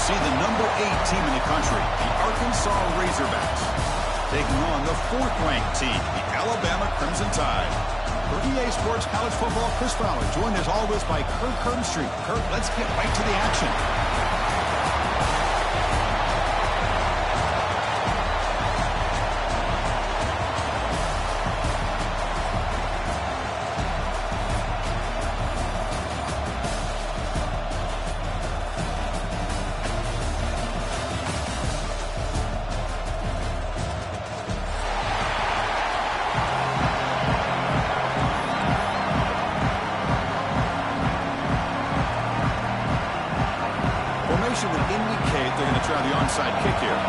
see the #8 team in the country, the Arkansas Razorbacks, taking on the 4th-ranked team, the Alabama Crimson Tide. For EA Sports College Football, Chris Fowler, joined as always by Kirk Herbstreit. Kirk, let's get right to the action. Would indicate they're going to try the onside kick here.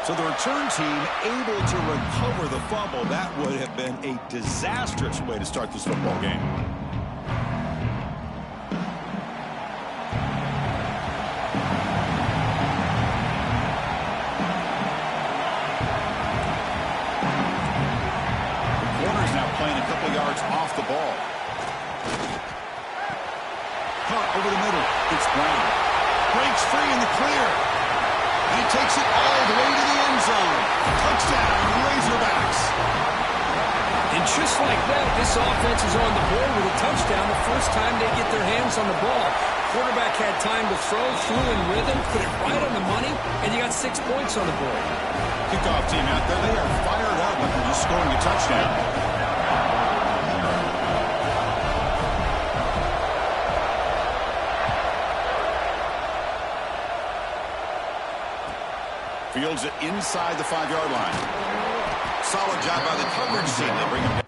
So the return team able to recover the fumble. That would have been a disastrous way to start this football game. Yards off the ball. Caught over the middle. It's Brown. Breaks free in the clear. And he takes it all the way to the end zone. Touchdown, Razorbacks. And just like that, this offense is on the board with a touchdown the first time they get their hands on the ball. Quarterback had time to throw, flew in rhythm, put it right on the money, and you got 6 points on the board. Kickoff team out there, they are fired up after just scoring a touchdown. Fields it inside the 5-yard line. Solid job by the coverage team. They bring him down.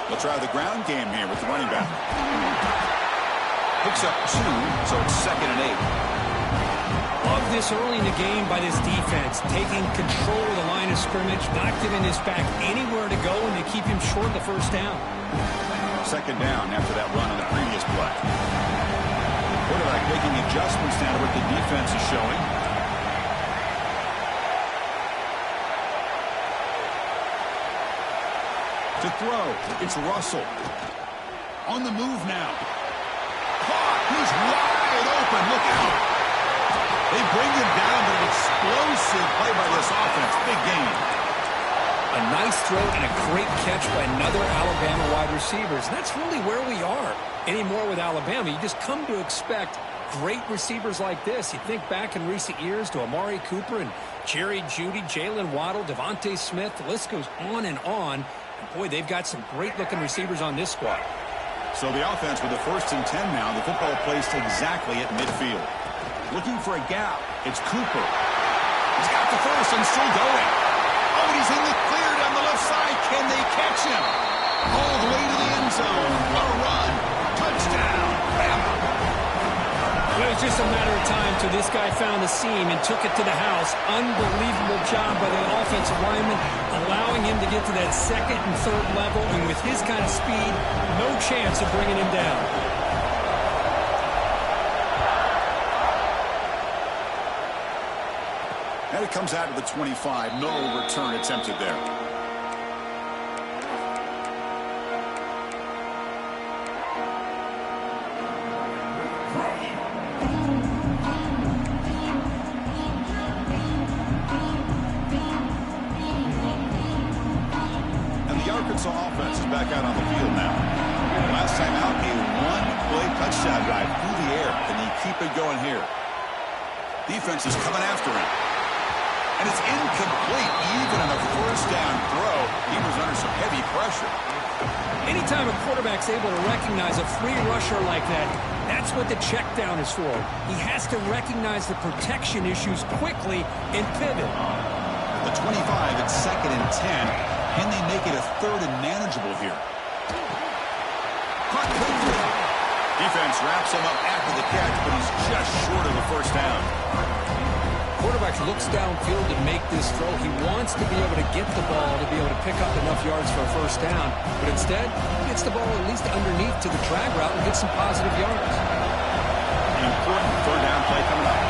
They'll try the ground game here with the running back. Picks up 2, so it's 2nd and 8. Love this early in the game by this defense, taking control of the line of scrimmage, not giving this back anywhere to go, and they keep him short of the first down. 2nd down after that run on the previous play. Quarterback making adjustments now to what the defense is showing. To throw, it's Russell. On the move now. Caught, he's wide open, look out. They bring him down, but an explosive play by this offense, big gain. A nice throw and a great catch by another Alabama wide receivers. And that's really where we are anymore with Alabama. You just come to expect great receivers like this. You think back in recent years to Amari Cooper and Jerry Jeudy, Jalen Waddle, Devontae Smith. The list goes on and on. Boy, they've got some great-looking receivers on this squad. So the offense with the 1st and 10 now. The football placed exactly at midfield. Looking for a gap. It's Cooper. He's got the first and still going. Oh, and he's in the clear down the left side. Can they catch him? All the way to the end zone. What a run. Touchdown. Bama. It was just a matter of time till this guy found the seam and took it to the house. Unbelievable job by the offensive lineman, allowing him to get to that 2nd and 3rd level, and with his kind of speed, no chance of bringing him down. And it comes out of the 25. No return attempted there. Arkansas offense is back out on the field now. Last time out, a one-play touchdown drive through the air. Can he keep it going here? Defense is coming after him. And it's incomplete. Anytime a quarterback's able to recognize a free rusher like that, that's what the check down is for. He has to recognize the protection issues quickly and pivot. The 25, it's 2nd and 10. Can they make it a 3rd and manageable here? Caught quickly. Defense wraps him up after the catch, but he's just short of the first down. Quarterback looks downfield to make this throw. He wants to be able to get the ball to be able to pick up enough yards for a first down, but instead, he gets the ball at least underneath to the drag route and gets some positive yards. An important 3rd down play coming up.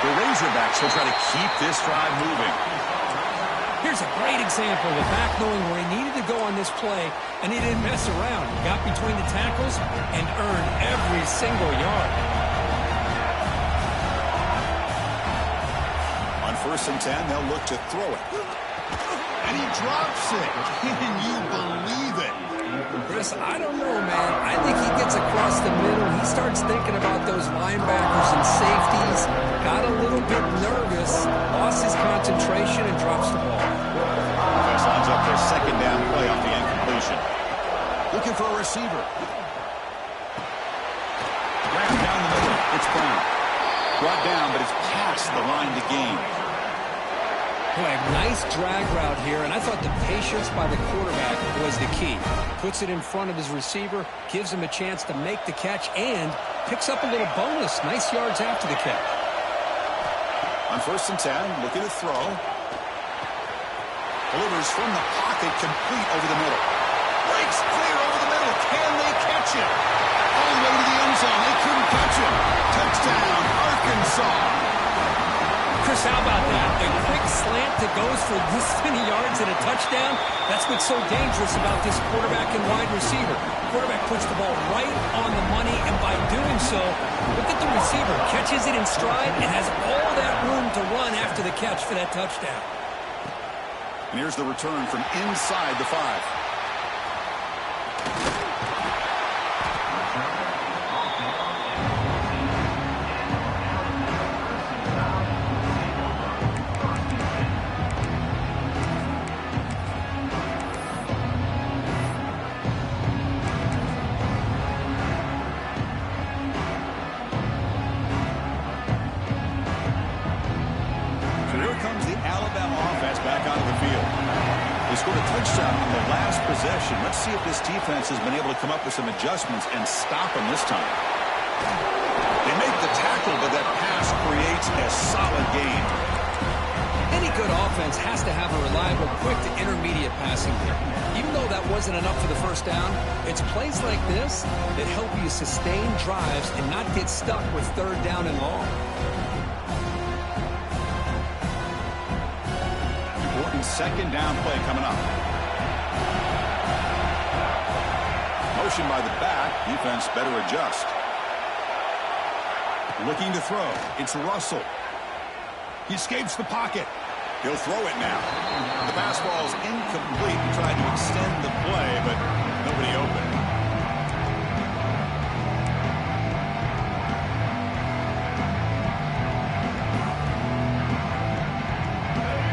The Razorbacks will try to keep this drive moving. Here's a great example of the back knowing where he needed to go on this play, and he didn't mess around. He got between the tackles and earned every single yard. On 1st and 10, they'll look to throw it. And he drops it. Can you believe it? Chris, I don't know, man. I think he gets across the middle. He starts thinking about those linebackers and safeties. Got a little bit nervous, lost his concentration, and drops the ball. Defense lines up for a 2nd down play off the incompletion. Looking for a receiver. Wrapped down the middle. It's Brown. Brought down, but it's past the line to gain. Boy, nice drag route here, and I thought the patience by the quarterback was the key. Puts it in front of his receiver, gives him a chance to make the catch, and picks up a little bonus. Nice yards after the catch. On 1st and 10, looking to throw. Delivers from the pocket, complete over the middle. Breaks clear over the middle. Can they catch it? All the way to the end zone. They couldn't catch it. Touchdown, Arkansas. Chris, how about that? A quick slant that goes for this many yards and a touchdown. That's what's so dangerous about this quarterback and wide receiver. Quarterback puts the ball right on the money, and by doing so, look at the receiver. Catches it in stride and has all that room to run after the catch for that touchdown. And here's the return from inside the 5. Let's see if this defense has been able to come up with some adjustments and stop them this time. They make the tackle, but that pass creates a solid gain. Any good offense has to have a reliable, quick to intermediate passing game. Even though that wasn't enough for the first down, it's plays like this that help you sustain drives and not get stuck with 3rd down and long. Important 2nd down play coming up. Motion by the back. Defense better adjust. Looking to throw. It's Russell. He escapes the pocket. He'll throw it now. The pass ball is incomplete. He tried to extend the play, but nobody open.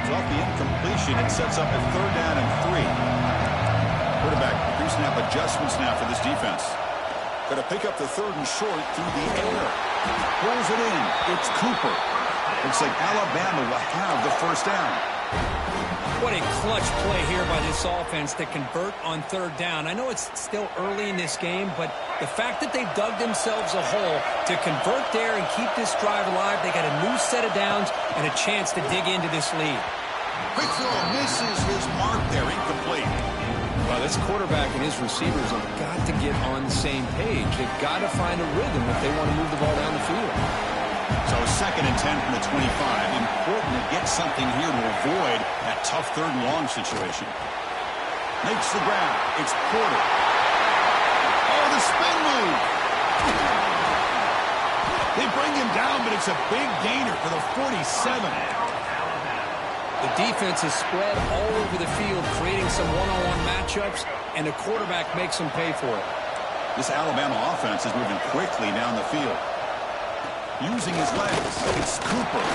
So off the incompletion, it sets up a 3rd down and 3. Quarterback pre-snap adjustments now for this defense. Got to pick up the 3rd and short through the air. Pulls it in. It's Cooper. Looks like Alabama will have the first down. What a clutch play here by this offense to convert on 3rd down. I know it's still early in this game, but the fact that they've dug themselves a hole to convert there and keep this drive alive, they got a new set of downs and a chance to dig into this lead. Quick throw misses his mark there, incomplete. Well, this quarterback and his receivers have got to get on the same page. They've got to find a rhythm if they want to move the ball down the field. So 2nd and 10 from the 25. Important to get something here to avoid that tough 3rd and long situation. Makes the grab. It's Porter. Oh, the spin move. They bring him down, but it's a big gainer for the 47. The defense is spread all over the field, creating some one-on-one matchups, and the quarterback makes them pay for it. This Alabama offense is moving quickly down the field. Using his legs, it's Cooper.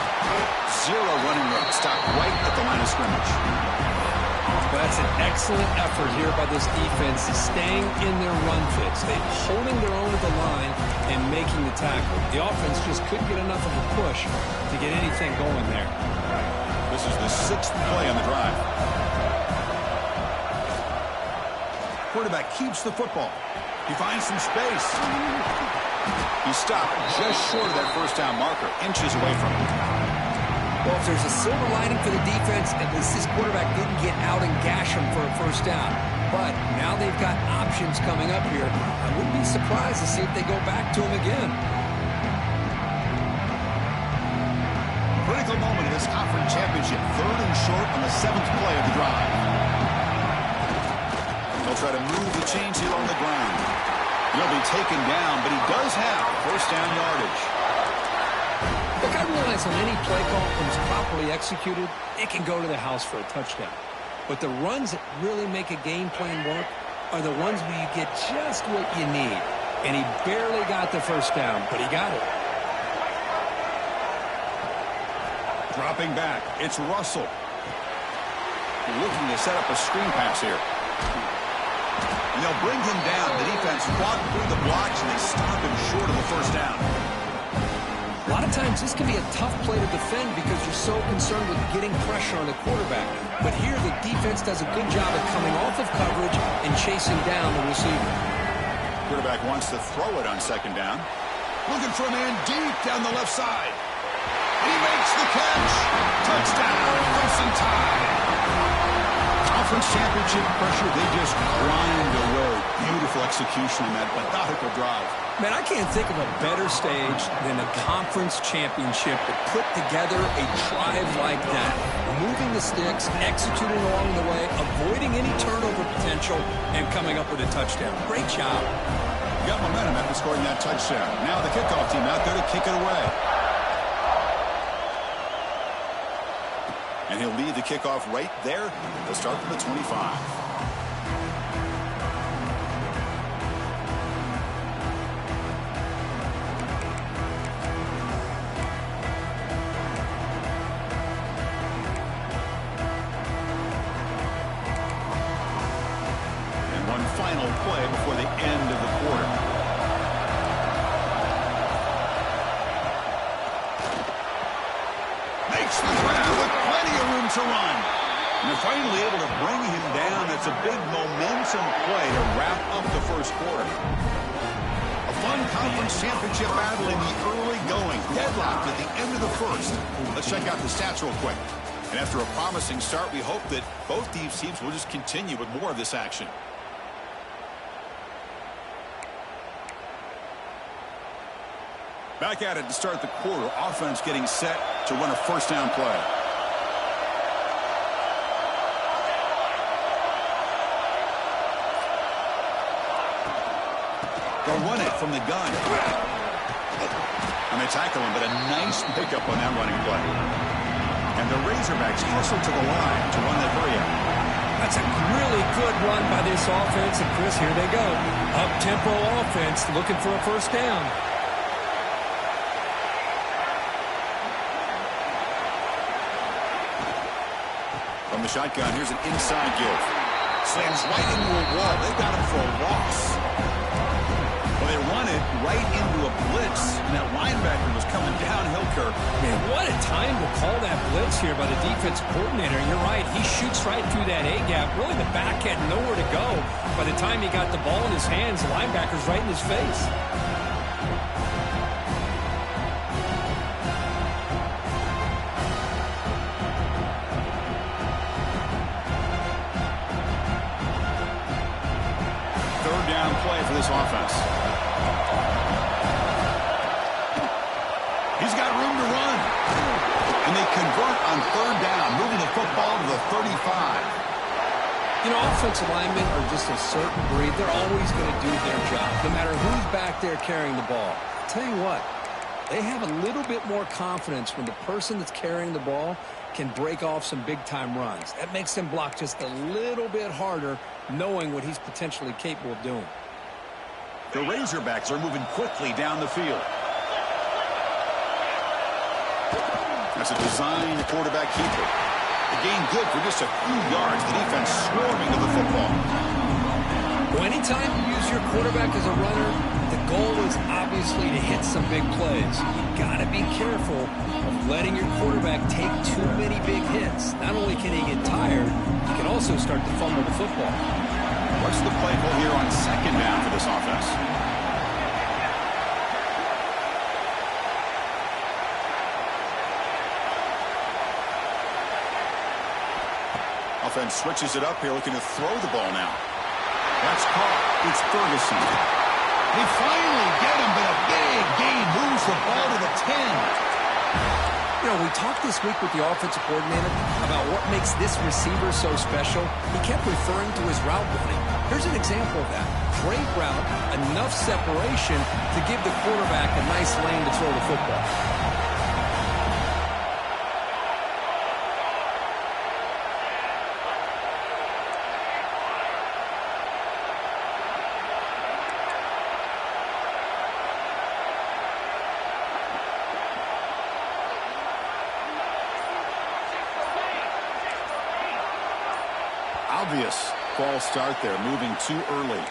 Zero running room. Stopped right at the line of scrimmage. That's an excellent effort here by this defense, staying in their run fits. They're holding their own at the line and making the tackle. The offense just couldn't get enough of a push to get anything going there. This is the 6th play on the drive. Quarterback keeps the football. He finds some space. He stopped just short of that first down marker, inches away from it. Well, if there's a silver lining for the defense, at least this quarterback didn't get out and gash him for a first down. But now they've got options coming up here. I wouldn't be surprised to see if they go back to him again. Critical moment of this conference championship. 3rd and short on the 7th play of the drive. They'll try to move the chains here on the ground. He'll be taken down, but he does have first down yardage. Look, I realize on any play call, when it's properly executed, it can go to the house for a touchdown. But the runs that really make a game plan work are the ones where you get just what you need. And he barely got the first down, but he got it. Dropping back, it's Russell. Looking to set up a screen pass here. And they'll bring him down. The defense fought through the blocks, and they stop him short of the first down. A lot of times this can be a tough play to defend because you're so concerned with getting pressure on the quarterback. But here the defense does a good job of coming off of coverage and chasing down the receiver. Quarterback wants to throw it on 2nd down. Looking for a man deep down the left side. And he makes the catch. Touchdown, Crimson Tide. Conference championship pressure, they just grind away. Beautiful execution on that methodical drive. Man, I can't think of a better stage than a conference championship to put together a drive like that. Moving the sticks, executing along the way, avoiding any turnover potential, and coming up with a touchdown. Great job. Got momentum after scoring that touchdown. Now the kickoff team out there to kick it away. And he'll lead the kickoff right there to start from the 25. And one final play before the end of the quarter. Makes the grab with plenty of room to run. And they're finally able to bring him down. That's a big momentum play to wrap up the first quarter. A fun conference championship battle in the early going. Deadlocked at the end of the first. Let's check out the stats real quick. And after a promising start, we hope that both these teams will just continue with more of this action. Back at it to start the quarter. Offense getting set to run a first down play. They'll run it from the gun. And they tackle him, but a nice pickup on that running play. And the Razorbacks hustle to the line to run that hurry up. That's a really good run by this offense. And Chris, here they go. Up-tempo offense looking for a first down. From the shotgun, here's an inside give. Slams right into a wall. They've got him for a loss. Well, they run it right into a blitz, and that linebacker was coming downhill, Kirk. Man, what a time to call that blitz here by the defense coordinator. You're right. He shoots right through that A-gap. Really, the back had nowhere to go. By the time he got the ball in his hands, the linebacker's right in his face. Play for this offense. He's got room to run. And they convert on 3rd down, moving the football to the 35. You know, offensive linemen are just a certain breed. They're always going to do their job, no matter who's back there carrying the ball. I'll tell you what, they have a little bit more confidence when the person that's carrying the ball can break off some big-time runs. That makes them block just a little bit harder, knowing what he's potentially capable of doing. The Razorbacks are moving quickly down the field. That's a design quarterback keeper. The gain good for just a few yards. The defense swarming to the football. Well, anytime you use your quarterback as a runner, the goal is obviously to hit some big plays. You got to be careful of letting your quarterback take too many big hits. Not only can he get tired, he can also start to fumble the football. What's the play call here on second down for this offense? Offense switches it up here, looking to throw the ball now. That's caught. It's Ferguson. They finally get him, but a big gain moves the ball to the 10. You know, we talked this week with the offensive coordinator about what makes this receiver so special. He kept referring to his route running. Here's an example of that. Great route, enough separation to give the quarterback a nice lane to throw the football. Obvious false start there, moving too early.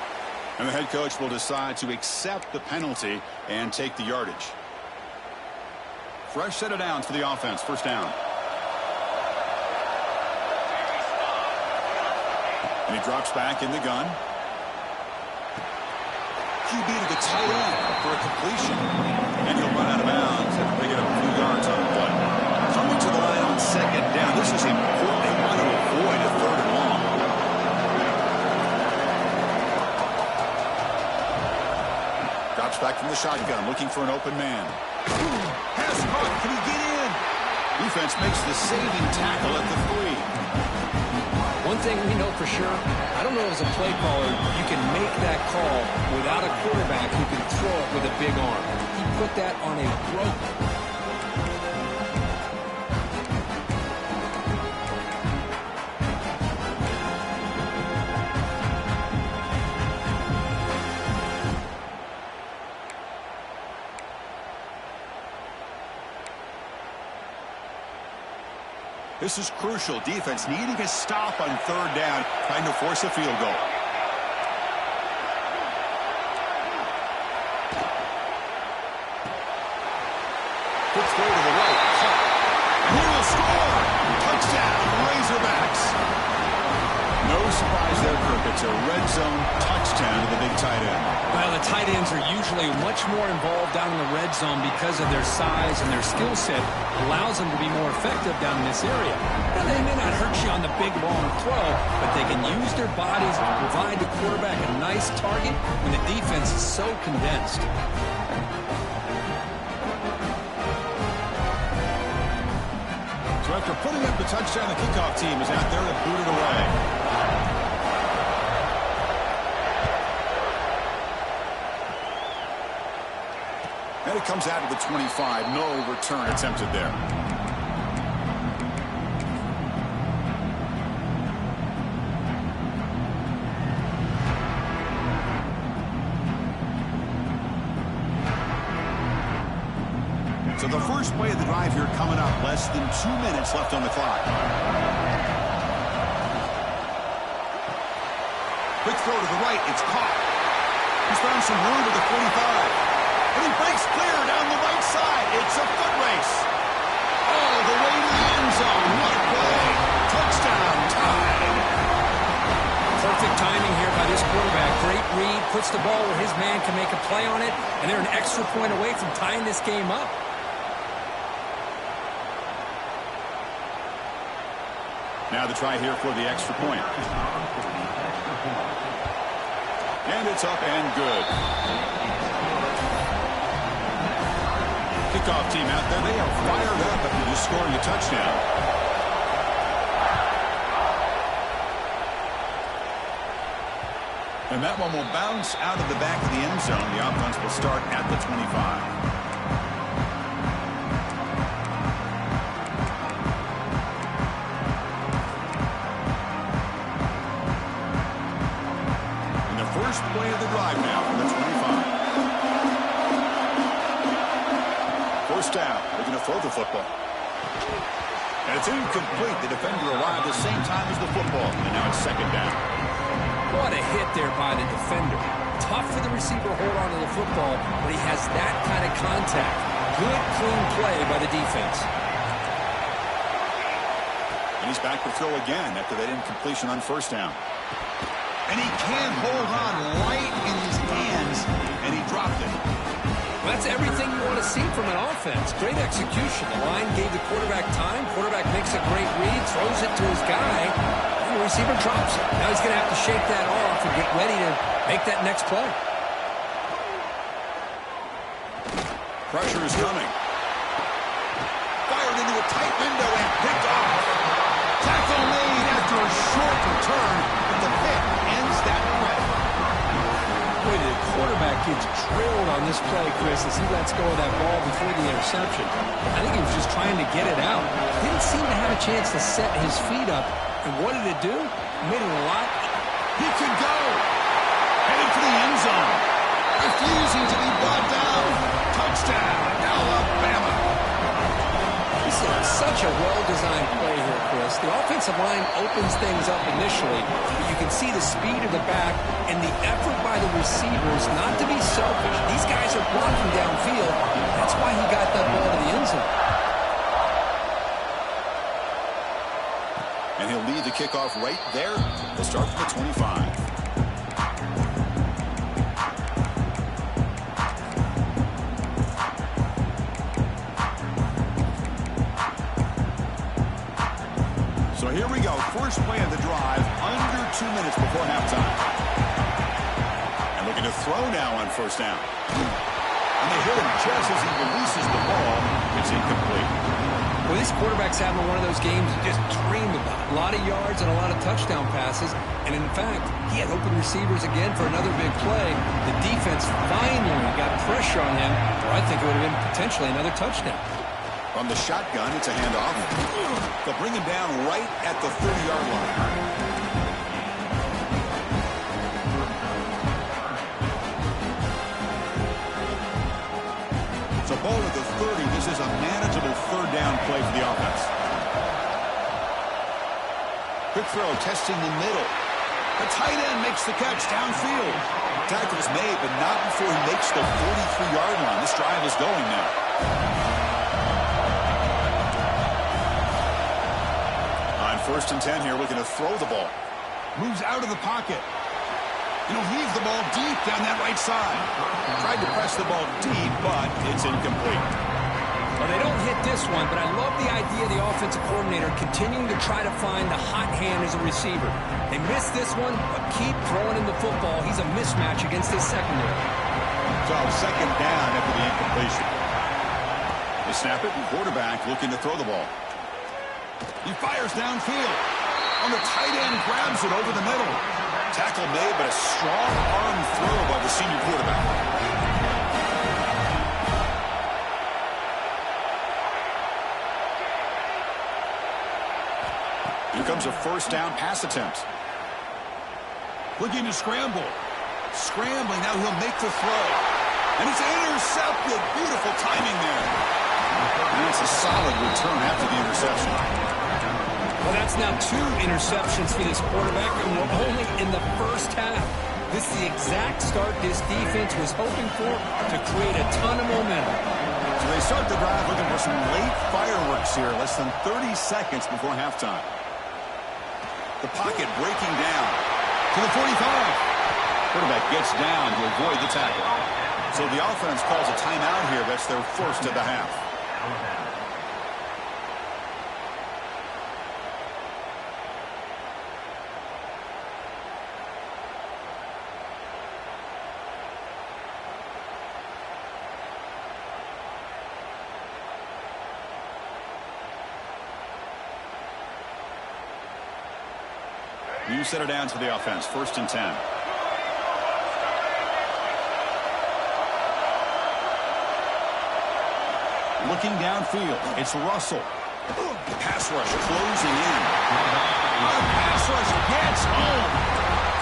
And the head coach will decide to accept the penalty and take the yardage. Fresh set of downs for the offense. First down. And he drops back in the gun. QB to the tight end for a completion. And he'll run out of bounds after picking up a few yards on the play. Coming to the line on second down. This is important. They want to avoid a third and long. Drops back from the shotgun, looking for an open man. Pass caught. Can he get in? Defense makes the saving tackle at the 3. One thing we know for sure, I don't know as a play caller, you can make that call without a quarterback who can throw it with a big arm. He put that on a rope. This is crucial. Defense needing a stop on third down, trying to force a field goal. Quick throw to the right. Who will score? Touchdown, Razorbacks. No surprise there, Kirk. It's a red zone touchdown to the big tight end. Well, the tight ends are usually much more involved down in the red zone because of their size and their skill set. Allows them to be more effective down in this area. Now, they may not hurt you on the big long throw, but they can use their bodies to provide the quarterback a nice target when the defense is so condensed. So after putting up the touchdown, the kickoff team is out there to boot it away. And it comes out to the 25. No return attempted there. So the first play of the drive here coming up. Less than 2 minutes left on the clock. Quick throw to the right. It's caught. He's found some room at the 45. And he breaks clear down the right side. It's a foot race. All the way to the end zone. What a play. Touchdown, tied. Perfect timing here by this quarterback. Great read. Puts the ball where his man can make a play on it. And they're an extra point away from tying this game up. Now the try here for the extra point. And it's up and good. Kickoff team out there. They are fired up after just scoring a touchdown. And that one will bounce out of the back of the end zone. The offense will start at the 25. First play of the drive now from the 25. First down. They're going to throw the football. And it's incomplete. The defender arrived the same time as the football. And now it's second down. What a hit there by the defender. Tough for the receiver to hold on to the football, but he has that kind of contact. Good, clean play by the defense. And he's back to throw again after that incompletion on first down. And he can't hold on right in his hands, and he dropped it. Well, that's everything you want to see from an offense. Great execution. The line gave the quarterback time. Quarterback makes a great read, throws it to his guy, and the receiver drops it. Now he's going to have to shake that off and get ready to make that next play. Pressure is coming. Fired into a tight window and picked off. Tackle made after a short return, but the pick ends that play. Boy, the quarterback gets drilled on this play, Chris, as he lets go of that ball before the interception. I think he was just trying to get it out. Didn't seem to have a chance to set his feet up. And what did it do? Made it a lot. He could go. Headed for the end zone. Refusing to be brought down. Touchdown, Alabama. This is such a well-designed play here, Chris. The offensive line opens things up initially, but you can see the speed of the back and the effort by the receivers not to be selfish. These guys are blocking downfield. That's why he got that ball to the end zone. And he'll lead the kickoff right there. He'll start from the 25. So here we go. First play of the drive, under 2 minutes before halftime. And looking to throw now on first down. And they hit him just as he releases the ball. It's incomplete. Well, this quarterback's having one of those games you just dream about. A lot of yards and a lot of touchdown passes. And in fact, he had open receivers again for another big play. The defense finally got pressure on him, or I think it would have been potentially another touchdown. From the shotgun, it's a handoff. They'll bring him down right at the 30-yard line. So ball at the 30. This is a manageable third down play for the offense. Quick throw, testing the middle. The tight end makes the catch downfield. Tackle's made, but not before he makes the 43-yard line. This drive is going now. First and 10 here, looking to throw the ball. Moves out of the pocket. And he'll leave the ball deep down that right side. Tried to press the ball deep, but it's incomplete. Well, they don't hit this one, but I love the idea of the offensive coordinator continuing to try to find the hot hand as a receiver. They missed this one, but keep throwing him the football. He's a mismatch against this secondary. So second down after the incompletion. They snap it, and quarterback looking to throw the ball. He fires downfield. On the tight end, grabs it over the middle. Tackle made, but a strong arm throw by the senior quarterback. Here comes a first down pass attempt. Looking to scramble. Scrambling, now he'll make the throw. And it's intercepted. Beautiful timing there. And it's a solid return after the interception. Well, that's now 2 interceptions for this quarterback, and we're only in the first half. This is the exact start this defense was hoping for to create a ton of momentum. So they start the drive looking for some late fireworks here, less than 30 seconds before halftime. The pocket breaking down to the 45. Quarterback gets down to avoid the tackle. So the offense calls a timeout here. That's their first of the half. You set it down to the offense. First and 10. Looking downfield. It's Russell. Pass rush closing in. The pass rush gets home.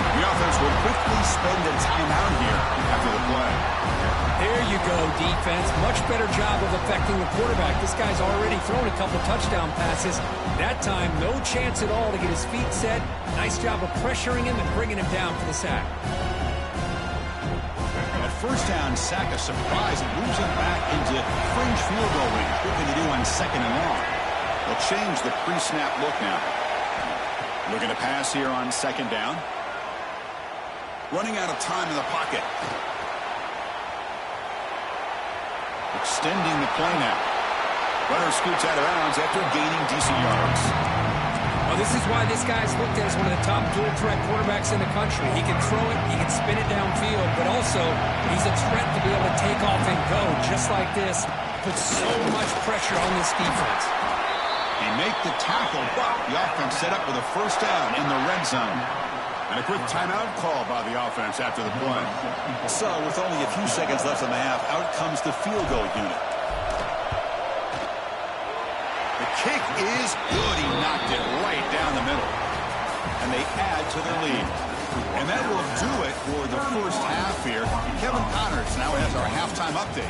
The offense will quickly spend a timeout here after the play. There you go, defense. Much better job of affecting the quarterback. This guy's already thrown a couple touchdown passes. That time, no chance at all to get his feet set. Nice job of pressuring him and bringing him down for the sack. At first down, sack a surprise and moves him back into fringe field goal range. What can they do on second and long? They'll change the pre-snap look now. Looking to pass here on second down. Running out of time in the pocket. Extending the play now. Runner scoots out of bounds after gaining decent yards. Well, this is why this guy's looked at as one of the top dual-threat quarterbacks in the country. He can throw it, he can spin it downfield, but also he's a threat to be able to take off and go just like this. Puts so much pressure on this defense. He make the tackle, but the offense set up with a first down in the red zone. And a quick timeout call by the offense after the play. So, with only a few seconds left in the half, out comes the field goal unit. The kick is good. He knocked it right down the middle. And they add to their lead. And that will do it for the first half here. Kevin Connors now has our halftime update.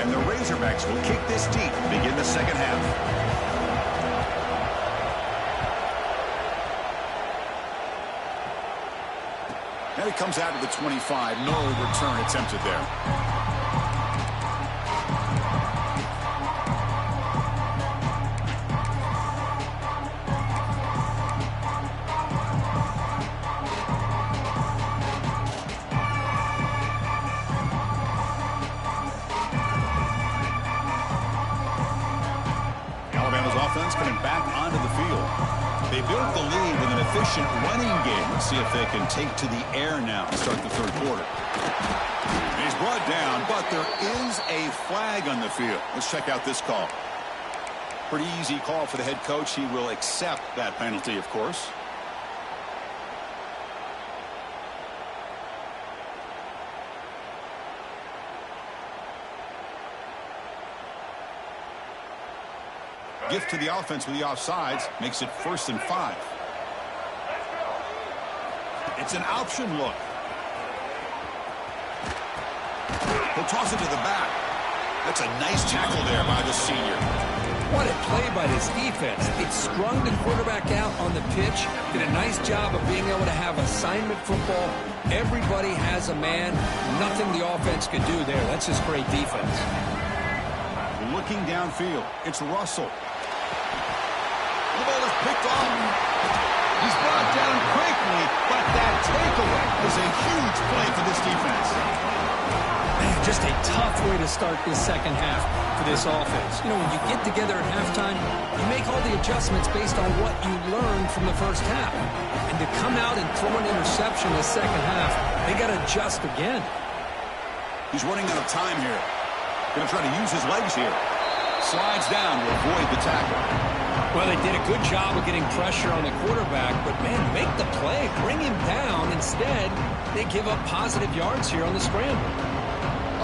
And the Razorbacks will kick this deep to begin the second half. And it comes out to the 25. No return attempted there. Alabama's offense coming back onto the field. They built the lead with an efficient running game. Let's see if they can take to the air now to start the third quarter. He's brought down, but there is a flag on the field. Let's check out this call. Pretty easy call for the head coach. He will accept that penalty, of course. Gift to the offense with the offsides makes it 1st and 5. It's an option look. He'll toss it to the back. That's a nice tackle there by the senior. What a play by this defense. It strung the quarterback out on the pitch. Did a nice job of being able to have assignment football. Everybody has a man. Nothing the offense could do there. That's just great defense. Looking downfield. It's Russell. The ball is picked off. He's brought down quickly, but that takeaway is a huge play for this defense. Man, just a tough way to start this second half for this offense. You know, when you get together at halftime, you make all the adjustments based on what you learned from the first half. And to come out and throw an interception in the second half, they got to adjust again. He's running out of time here. Going to try to use his legs here. Slides down to avoid the tackle. Well, they did a good job of getting pressure on the quarterback, but, man, make the play. Bring him down. Instead, they give up positive yards here on the scramble.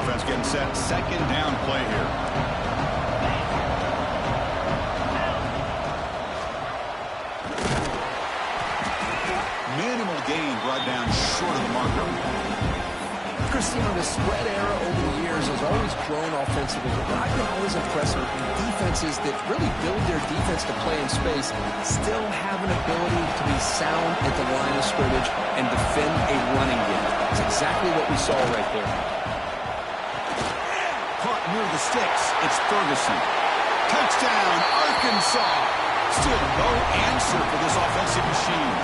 Offense getting set. Second down play here. Minimal gain brought down short of the marker. Christine, the spread era over the years has always grown offensively, but I've been always impressed with defenses that really build their defense to play in space, still have an ability to be sound at the line of scrimmage and defend a running game. That's exactly what we saw right there. Caught near the sticks. It's Ferguson. Touchdown, Arkansas. Still no answer for this offensive machine.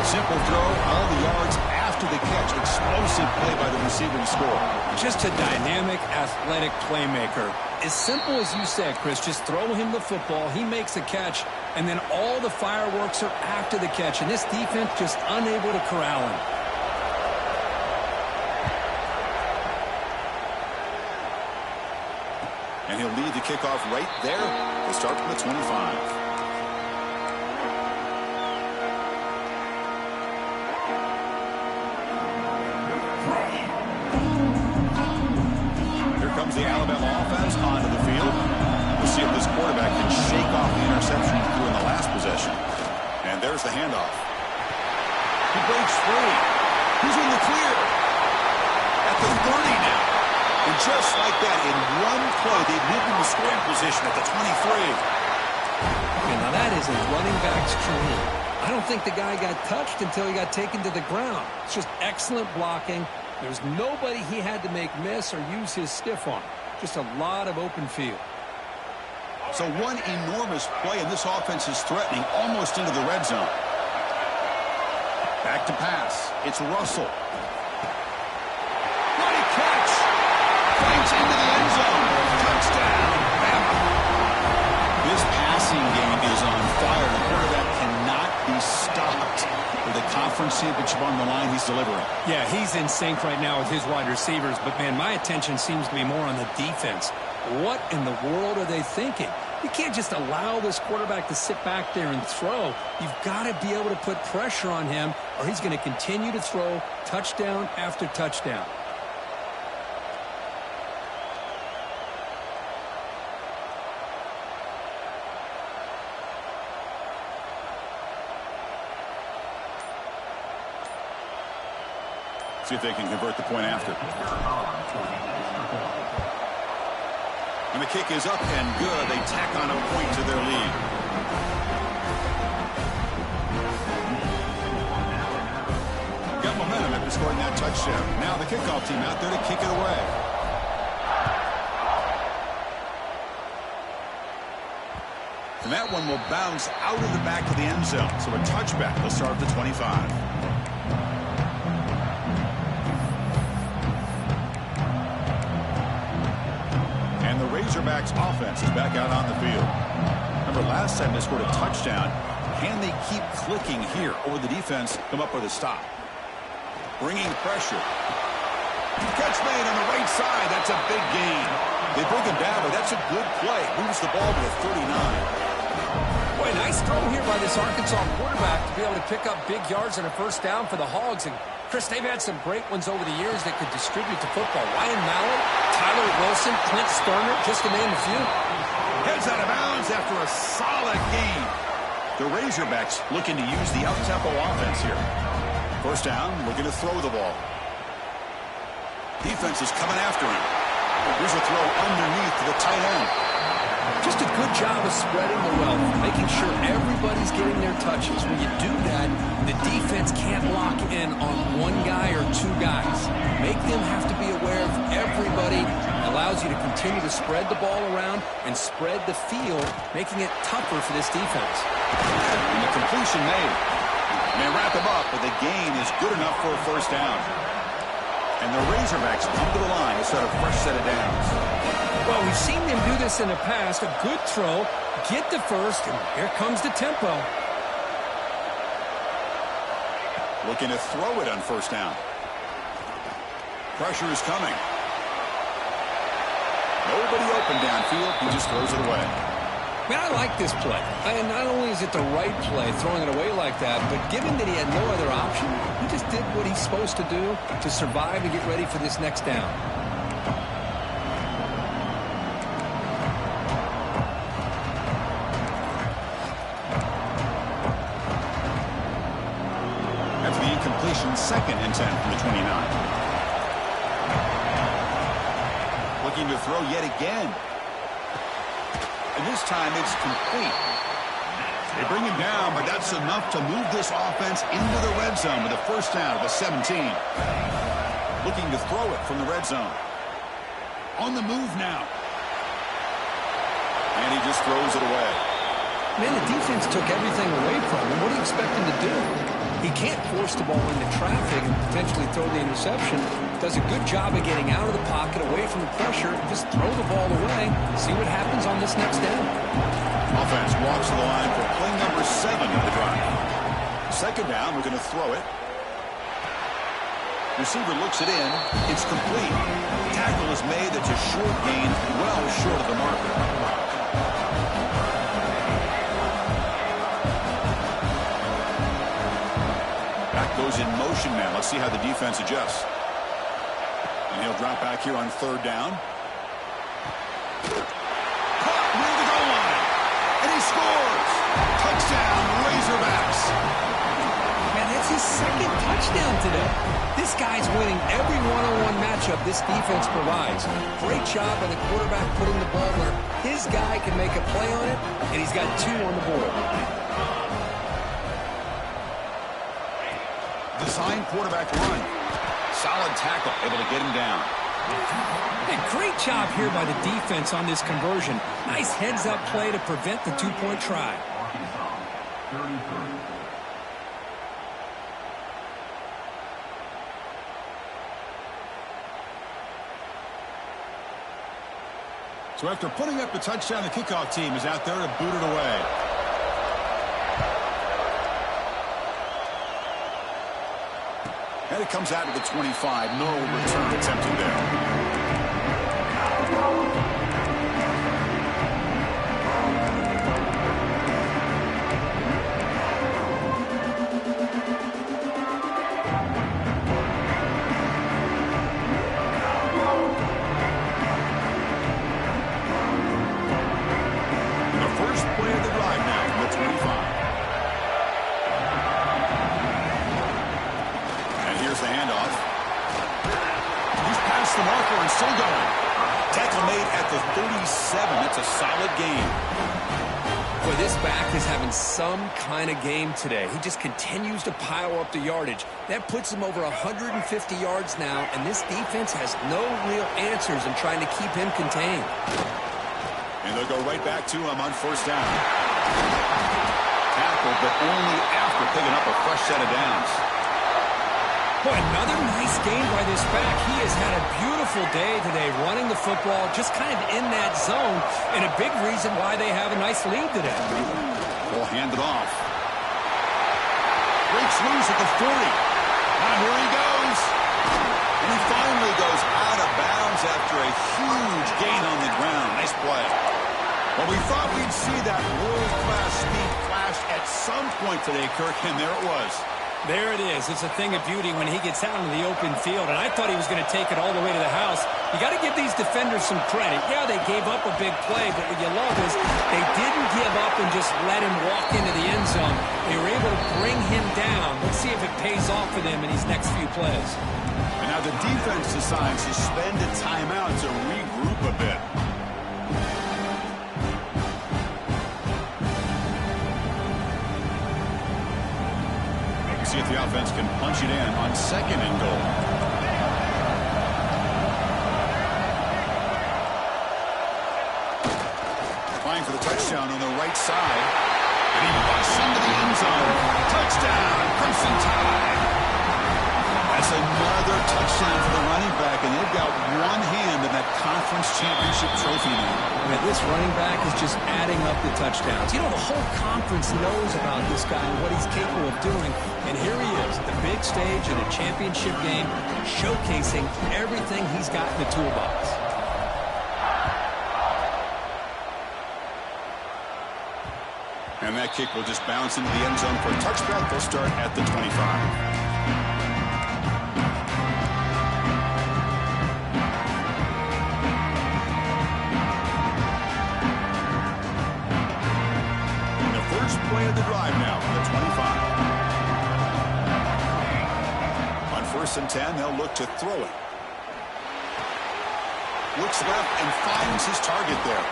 Simple throw, all the yards after the catch. Explosive play by the receiver to score. Just a dynamic, athletic playmaker. As simple as you said, Chris, just throw him the football, he makes a catch, and then all the fireworks are after the catch, and this defense just unable to corral him. And he'll lead the kickoff right there. They start from the 25. the Alabama offense onto the field. We'll see if this quarterback can shake off the interception he threw in the last possession. And there's the handoff. He breaks free. He's in the clear. At the 30 now. And just like that, in one play, they moved him to scoring position at the 23. And now that is a running back's dream. I don't think the guy got touched until he got taken to the ground. It's just excellent blocking. There's nobody he had to make miss or use his stiff arm. Just a lot of open field. So one enormous play, and this offense is threatening almost into the red zone. Back to pass. It's Russell. What a catch! Banks into the end zone. Touchdown, Bama. This passing game is on fire. The quarterback cannot be stopped. With the conference championship on the line, he's delivering. Yeah, he's in sync right now with his wide receivers. But, man, my attention seems to be more on the defense. What in the world are they thinking? You can't just allow this quarterback to sit back there and throw. You've got to be able to put pressure on him, or he's going to continue to throw touchdown after touchdown. See if they can convert the point after. And the kick is up and good. They tack on a point to their lead. Got momentum after scoring that touchdown. Now the kickoff team out there to kick it away. And that one will bounce out of the back of the end zone. So a touchback. They'll start at the 25. Razorbacks offense is back out on the field. Remember, last time they scored a touchdown. Can they keep clicking here, or the defense come up with a stop? Bringing pressure. Catch made on the right side. That's a big gain. They bring him down, but that's a good play. Moves the ball to the 39. Boy, nice throw here by this Arkansas quarterback to be able to pick up big yards and a first down for the Hogs. And Chris, they've had some great ones over the years that could distribute the football. Ryan Mallett, Tyler Wilson, Clint Sterner, just to name a few. Heads out of bounds after a solid gain. The Razorbacks looking to use the up-tempo offense here. First down, looking to throw the ball. Defense is coming after him. Here's a throw underneath to the tight end. Just a good job of spreading the wealth, making sure everybody's getting their touches. When you do that, the defense can't lock in on one guy or two guys. Make them have to be aware of everybody. Allows you to continue to spread the ball around and spread the field, making it tougher for this defense. And the completion made. And they wrap him up, but the gain is good enough for a first down. And the Razorbacks come to the line to start a fresh set of downs. Well, we've seen them do this in the past. A good throw, get the first, and here comes the tempo. Looking to throw it on first down. Pressure is coming. Nobody open downfield. He just throws it away. Man, I like this play. And not only is it the right play, throwing it away like that, but given that he had no other option, he just did what he's supposed to do to survive and get ready for this next down. After the incompletion, 2nd and 10 from the 29. Looking to throw yet again. And this time it's complete. They bring him down, but that's enough to move this offense into the red zone with a first down at the 17. Looking to throw it from the red zone. On the move now. And he just throws it away. Man, the defense took everything away from him. What do you expect him to do? He can't force the ball into traffic and potentially throw the interception. Does a good job of getting out of the pocket, away from the pressure, just throw the ball away. See what happens on this next down. Offense walks to the line for play number 7 of the drive. 2nd down, we're going to throw it. Receiver looks it in. It's complete. Tackle is made. That's a short gain, well short of the marker. Goes in motion now. Let's see how the defense adjusts. And he'll drop back here on 3rd down. Caught near the goal line. And he scores. Touchdown, Razorbacks. Man, that's his second touchdown today. This guy's winning every one-on-one matchup this defense provides. Great job by the quarterback putting the ball where his guy can make a play on it, and he's got 2 on the board. Design quarterback run. Solid tackle, able to get him down. Hey, great job here by the defense on this conversion. Nice heads-up play to prevent the 2-point try. So after putting up a touchdown, the kickoff team is out there to boot it away. And it comes out to the 25. No return attempted there. Still going. Tackle made at the 37. That's a solid game. Boy, this back is having some kind of game today. He just continues to pile up the yardage. That puts him over 150 yards now, and this defense has no real answers in trying to keep him contained. And they'll go right back to him on first down. Tackle, but only after picking up a fresh set of downs. Boy, another nice game by this back. He has had a beautiful day today running the football, just kind of in that zone, and a big reason why they have a nice lead today. We'll hand it off. Breaks loose at the 40. Now here he goes. And he finally goes out of bounds after a huge gain on the ground. Nice play. Well, we thought we'd see that world-class speed flash at some point today, Kirk, and there it was. There it is. It's a thing of beauty when he gets out into the open field, and I thought he was going to take it all the way to the house. You got to give these defenders some credit. Yeah, they gave up a big play, but what you love is they didn't give up and just let him walk into the end zone. They were able to bring him down. Let's see if it pays off for them in these next few plays. And now the defense decides to spend a timeout to regroup a bit. See if the offense can punch it in on second and goal. Applying for the touchdown on the right side. And he busts into the end zone. Touchdown, Crimson Tide. That's another touchdown for the running back, and they've got one hand in that conference championship trophy now. Man, this running back is just adding up the touchdowns. You know, the whole conference knows about this guy and what he's capable of doing. And here he is, the big stage in a championship game, showcasing everything he's got in the toolbox. And that kick will just bounce into the end zone for a touchback. They'll start at the 25. Play of the drive now on the 25. On 1st and 10, they'll look to throw it. Looks left and finds his target there.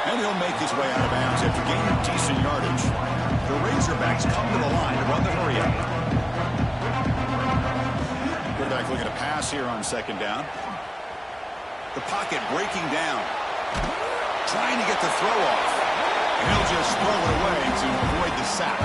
And he'll make his way out of bounds after gaining decent yardage. The Razorbacks come to the line to run the hurry up. Quarterback looking to pass here on second down. The pocket breaking down. Trying to get the throw off. And he'll just throw it away to avoid the sack.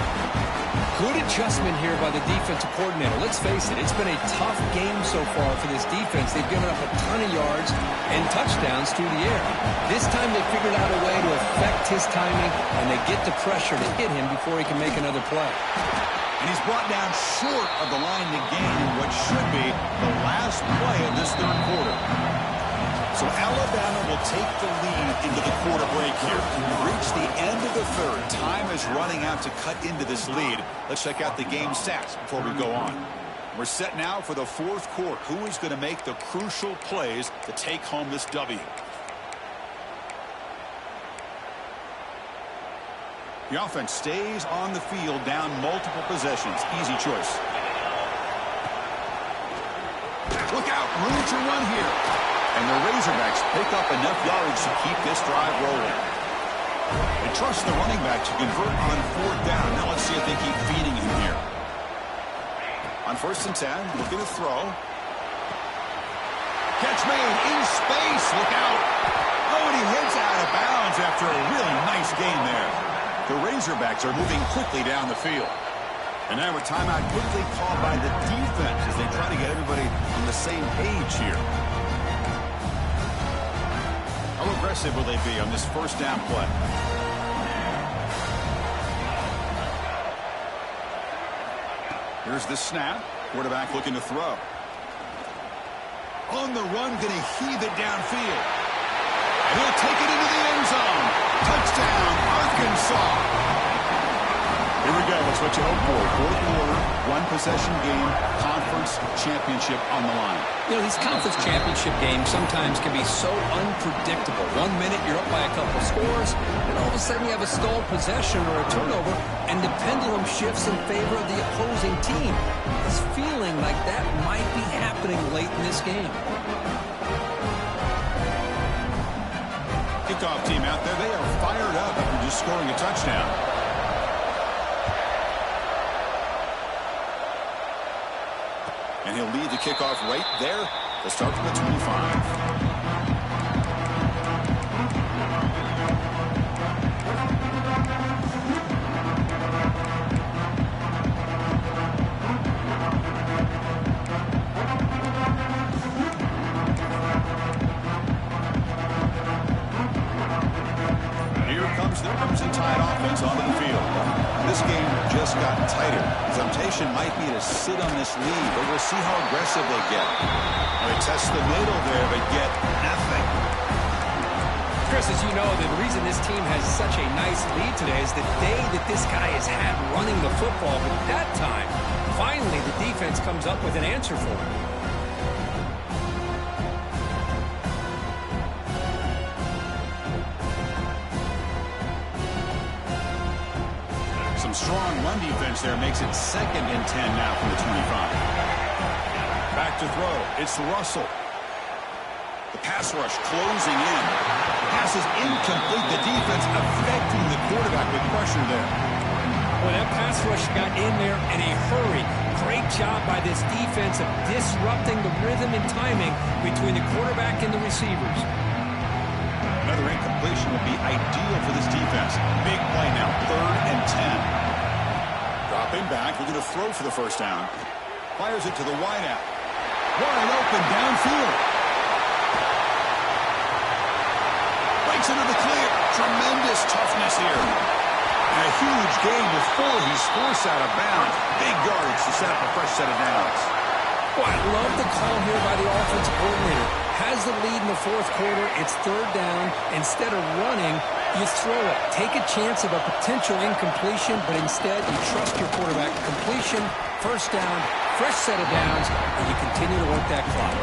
Good adjustment here by the defensive coordinator. Let's face it, it's been a tough game so far for this defense. They've given up a ton of yards and touchdowns through the air. This time they figured out a way to affect his timing, and they get the pressure to hit him before he can make another play. And he's brought down short of the line to gain what should be the last play of this third quarter. So Alabama will take the lead into the quarter break here. We've reached the end of the third. Time is running out to cut into this lead. Let's check out the game stats before we go on. We're set now for the fourth quarter. Who is going to make the crucial plays to take home this W? The offense stays on the field, down multiple possessions. Easy choice. Look out, room to run here. And the Razorbacks pick up enough yardage to keep this drive rolling. They trust the running back to convert on 4th down. Now let's see if they keep feeding him here. On 1st and 10, looking to throw. Catch made in space. Look out. Oh, and he heads out of bounds after a really nice gain there. The Razorbacks are moving quickly down the field. And now a timeout quickly called by the defense as they try to get everybody on the same page here. How aggressive will they be on this 1st down play? Here's the snap. Quarterback looking to throw. On the run, going to heave it downfield. And he'll take it into the end zone. Touchdown, Arkansas. Here we go. That's what you hope for. 4th quarter, 1-possession game, conference championship on the line. You know, these conference championship games sometimes can be so unpredictable. 1 minute you're up by a couple scores, and all of a sudden you have a stalled possession or a turnover, and the pendulum shifts in favor of the opposing team. It's feeling like that might be happening late in this game. Kickoff team out there, they are fired up after just scoring a touchdown. And he'll lead the kickoff right there. They'll start from the 25. Here comes the Crimson Tide offense onto the field. This game just got tighter. The temptation might be to sit on this lead, but we'll see how aggressive they get. They test the middle there, but get nothing. Chris, as you know, the reason this team has such a nice lead today is the day that this guy has had running the football. But that time, finally, the defense comes up with an answer for him. Strong run defense there makes it 2nd and 10 now from the 25. Back to throw. It's Russell. The pass rush closing in. Pass is incomplete. The defense affecting the quarterback with pressure there. Well, that pass rush got in there in a hurry. Great job by this defense of disrupting the rhythm and timing between the quarterback and the receivers. Another incompletion would be ideal for this defense. Big play now, 3rd and 10. Dropping back, looking to throw for the 1st down. Fires it to the wideout. Wide open downfield. Breaks into the clear. Tremendous toughness here. And a huge gain before he's forced out of bounds. Big yardage to set up a fresh set of downs. Well, I love the call here by the offensive coordinator. Has the lead in the 4th quarter. It's 3rd down. Instead of running, you throw it. Take a chance of a potential incompletion, but instead you trust your quarterback. Completion, 1st down, fresh set of downs, and you continue to work that clock.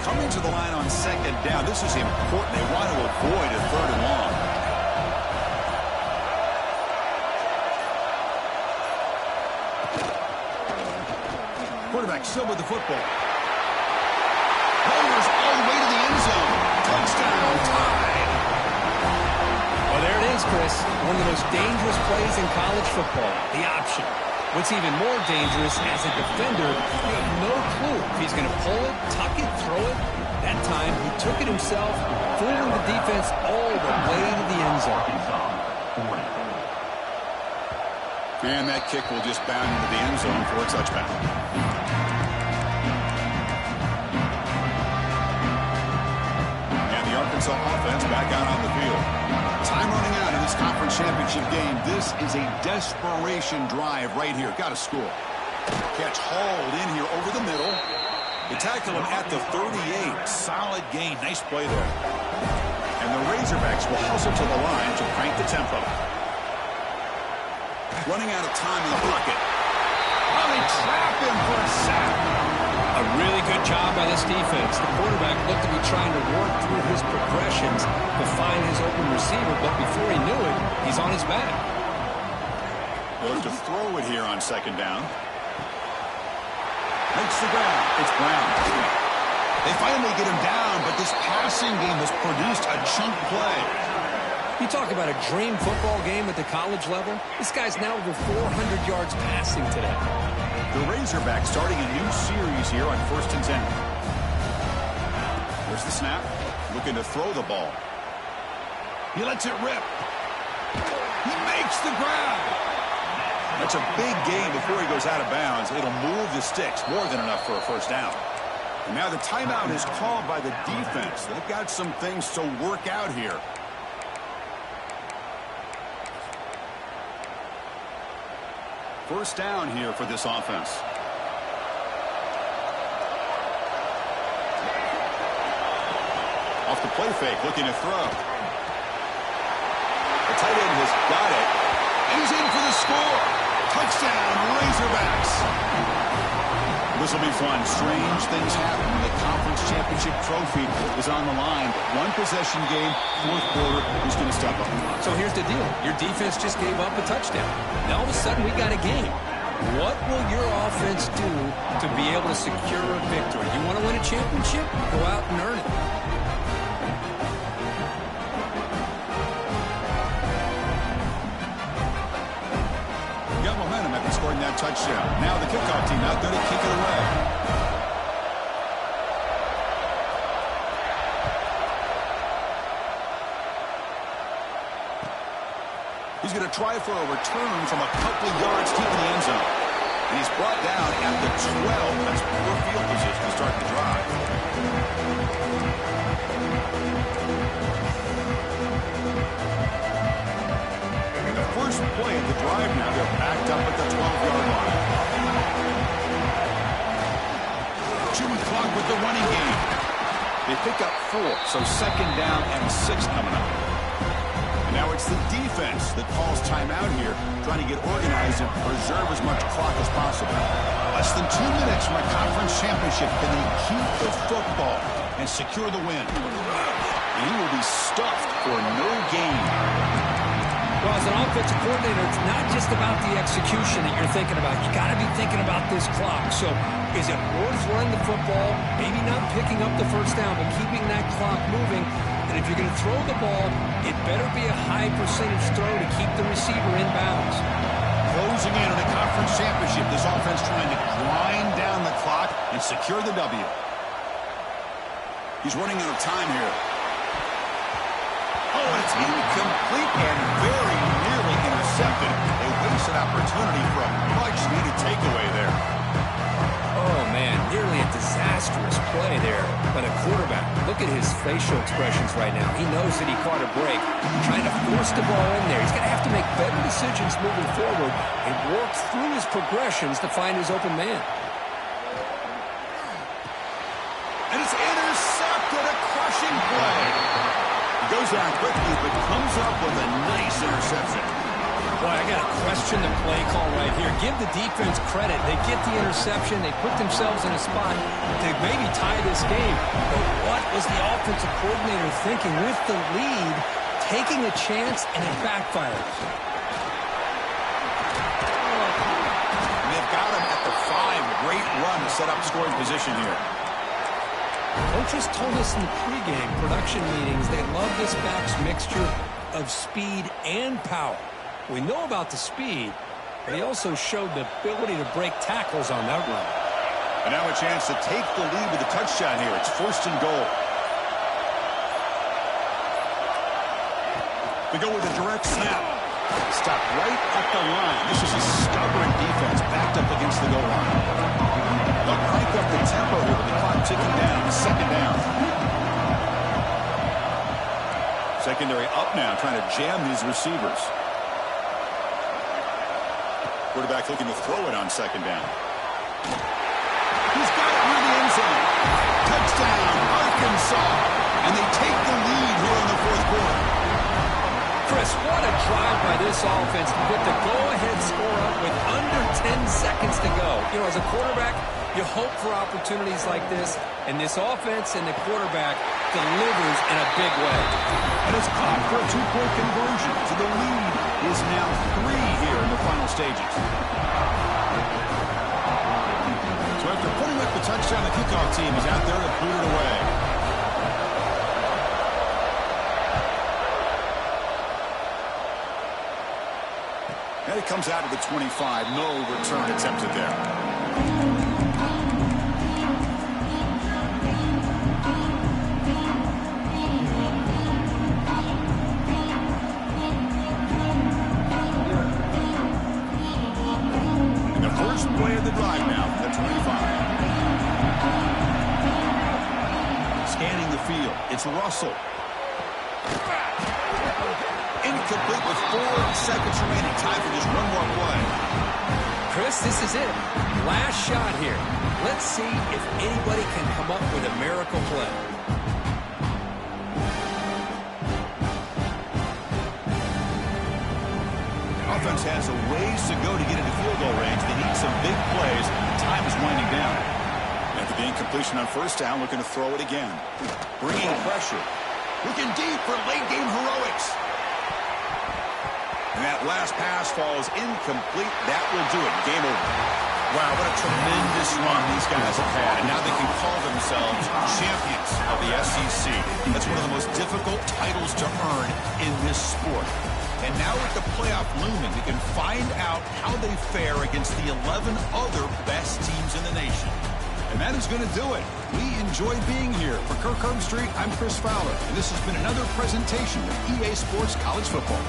Coming to the line on 2nd down. This is important. They want to avoid a 3rd and long. Quarterback still with the football. Bowlers all the way to the end zone. Touchdown, Tide. Well, there it is, Chris. One of the most dangerous plays in college football, the option. What's even more dangerous, as a defender, you have no clue if he's going to pull it, tuck it, throw it. That time, he took it himself, fooling the defense all the way to the end zone. And that kick will just bound into the end zone for a touchback. And the Arkansas offense back out on the field. Time running out in this conference championship game. This is a desperation drive right here. Got to score. Catch hauled in here over the middle. They tackle him at the 38. Solid gain. Nice play there. And the Razorbacks will hustle to the line to crank the tempo. Running out of time in the pocket. Oh, they trap him for a sack. A really good job by this defense. The quarterback looked to be trying to work through his progressions to find his open receiver, but before he knew it, he's on his back. Goes to throw it here on second down. Makes the ground. It's Brown. They finally get him down, but this passing game has produced a chunk play. You talk about a dream football game at the college level. This guy's now over 400 yards passing today. The Razorbacks starting a new series here on 1st and 10. There's the snap. Looking to throw the ball. He lets it rip. He makes the grab. That's a big gain before he goes out of bounds. It'll move the sticks, more than enough for a first down. And now the timeout is called by the defense. They've got some things to work out here. First down here for this offense. Off the play fake, looking to throw. The tight end has got it. And he's in for the score. Touchdown, Razorbacks. This will be fun. Strange things happen when the conference championship trophy is on the line. One possession game, fourth quarter, who's going to step up? So here's the deal. Your defense just gave up a touchdown. Now all of a sudden we got a game. What will your offense do to be able to secure a victory? You want to win a championship? Go out and earn it. Got momentum after scoring that touchdown. Now the kickoff team out there to kick it away. He's going to try for a return from a couple of yards deep in the end zone. And he's brought down at the 12. That's poor field position to start the drive. And the first play of the drive now, they're backed up at the 12-yard line. Chewing clock with the running game. They pick up 4, so second down and 6 coming up. Now it's the defense that calls timeout here, trying to get organized and preserve as much clock as possible. Less than 2 minutes from a conference championship. Can they keep the football and secure the win? And he will be stuffed for no gain. Well, as an offensive coordinator, it's not just about the execution that you're thinking about. You got to be thinking about this clock. So is it worth running the football, maybe not picking up the first down, but keeping that clock moving? And if you're going to throw the ball, it better be a high percentage throw to keep the receiver in bounds. Closing in on a conference championship, this offense trying to grind down the clock and secure the W. He's running out of time here. Oh, it's incomplete and very nearly intercepted. A wasted opportunity for a much-needed takeaway there. Oh, man, nearly a disastrous play there by the quarterback. Look at his facial expressions right now. He knows that he caught a break, trying to force the ball in there. He's going to have to make better decisions moving forward and work through his progressions to find his open man. And it's intercepted, a crushing play. He goes down quickly, but comes up with a nice interception. Boy, I got to question the play call right here. Give the defense credit. They get the interception. They put themselves in a spot to maybe tie this game. But what was the offensive coordinator thinking with the lead, taking a chance, and it backfires? They've got him at the 5. Great run to set up scoring position here. Coaches told us in the pregame production meetings they love this back's mixture of speed and power. We know about the speed, but he also showed the ability to break tackles on that run. And now a chance to take the lead with a touchdown here. It's 1st and goal. They go with a direct snap. Stop right at the line. This is a stubborn defense backed up against the goal line. They'll crank up the tempo here with the clock ticking down. Second down. Secondary up now, trying to jam these receivers. Quarterback looking to throw it on second down. He's got it near the end zone. Touchdown, Arkansas. And they take the lead here in the fourth quarter. Chris, what a drive by this offense to put the go-ahead score up with under 10 seconds to go. You know, as a quarterback, you hope for opportunities like this, and this offense and the quarterback delivers in a big way. And it's caught for a two-point conversion. So the lead is now 3 here in the final stages. So after putting up the touchdown, the kickoff team is out there to boot it away. And it comes out of the 25. No return attempted there. And the first play of the drive now from the 25. Scanning the field. It's Russell. Incomplete with 4 seconds remaining. Time for just one more play. Chris, this is it. Last shot here. Let's see if anybody can come up with a miracle play. Offense has a ways to go to get into field goal range. They need some big plays. Time is winding down. After the incompletion on first down, looking to throw it again. Bringing pressure. Looking deep for late-game heroics. And that last pass falls incomplete. That will do it. Game over. Wow, what a tremendous run these guys have had. And now they can call themselves champions of the SEC. That's one of the most difficult titles to earn in this sport. And now with the playoff looming, we can find out how they fare against the 11 other best teams in the nation. And that is going to do it. We enjoyed being here. For Kirk Herbstreit, I'm Chris Fowler. And this has been another presentation of EA Sports College Football.